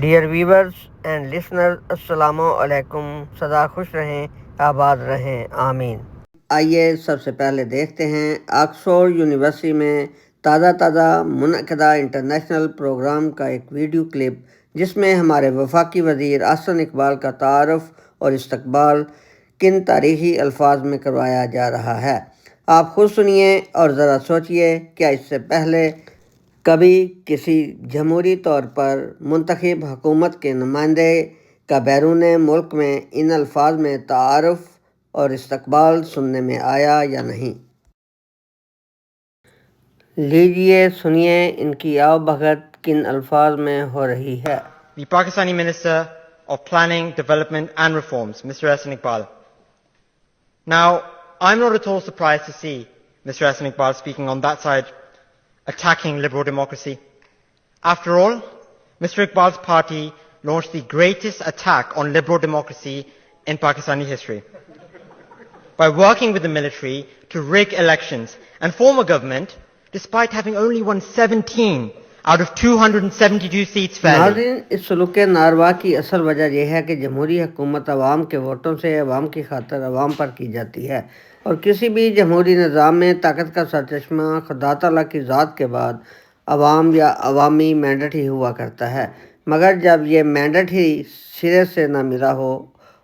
Dear viewers and listener, السلام علیکم۔ سدا خوش رہیں، آباد رہیں، آمین۔ آئیے سب سے پہلے دیکھتے ہیں آکسفورڈ یونیورسٹی میں تازہ منعقدہ انٹرنیشنل پروگرام کا ایک ویڈیو کلپ، جس میں ہمارے وفاقی وزیر احسن اقبال کا تعارف اور استقبال کن تاریخی الفاظ میں کروایا جا رہا ہے۔ آپ خود سنیے اور ذرا سوچئے، کیا اس سے پہلے کبھی کسی جمہوری طور پر منتخب حکومت کے نمائندے کا بیرون ملک میں ان الفاظ میں تعارف اور استقبال سننے میں آیا یا نہیں؟ لیجئے سنیے ان کی آؤ بھگت کن الفاظ میں ہو رہی ہے۔ The Pakistani Minister of Planning, Development and Reforms, Mr. Ahsan Iqbal. Now, I'm not at all surprised to see Mr. Ahsan Iqbal speaking on that side, attacking liberal democracy. After all, Mr. Iqbal's party launched the greatest attack on liberal democracy in Pakistani history by working with the military to rig elections and form a government despite having only won 17 out of 272 seats fairly. ناظرین، اس سلوک ناروا کی اصل وجہ یہ ہے کہ جمہوری حکومت عوام کے ووٹوں سے عوام کی خاطر عوام پر کی جاتی ہے، اور کسی بھی جمہوری نظام میں طاقت کا سرچشمہ خدا تعالیٰ کی ذات کے بعد عوام یا عوامی مینڈیٹ ہی ہوا کرتا ہے۔ مگر جب یہ مینڈیٹ ہی سرے سے نہ ملا ہو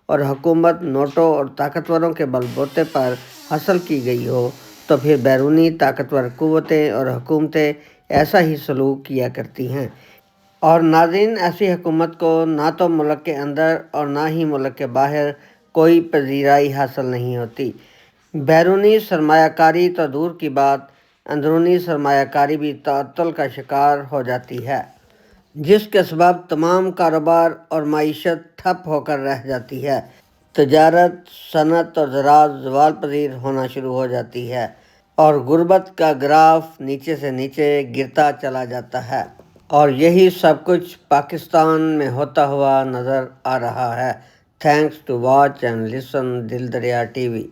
اور حکومت نوٹوں اور طاقتوروں کے بل بوتے پر حاصل کی گئی ہو، تو پھر بیرونی طاقتور قوتیں اور حکومتیں ایسا ہی سلوک کیا کرتی ہیں، اور ناظرین، ایسی حکومت کو نہ تو ملک کے اندر اور نہ ہی ملک کے باہر کوئی پذیرائی حاصل نہیں ہوتی۔ بیرونی سرمایہ کاری تو دور کی بات، اندرونی سرمایہ کاری بھی تعطل کا شکار ہو جاتی ہے، جس کے سبب تمام کاروبار اور معیشت ٹھپ ہو کر رہ جاتی ہے، تجارت، صنعت اور زراعت زوال پذیر ہونا شروع ہو جاتی ہے، اور غربت کا گراف نیچے سے نیچے گرتا چلا جاتا ہے، اور یہی سب کچھ پاکستان میں ہوتا ہوا نظر آ رہا ہے۔ Thanks to watch and listen Dil Darya T V.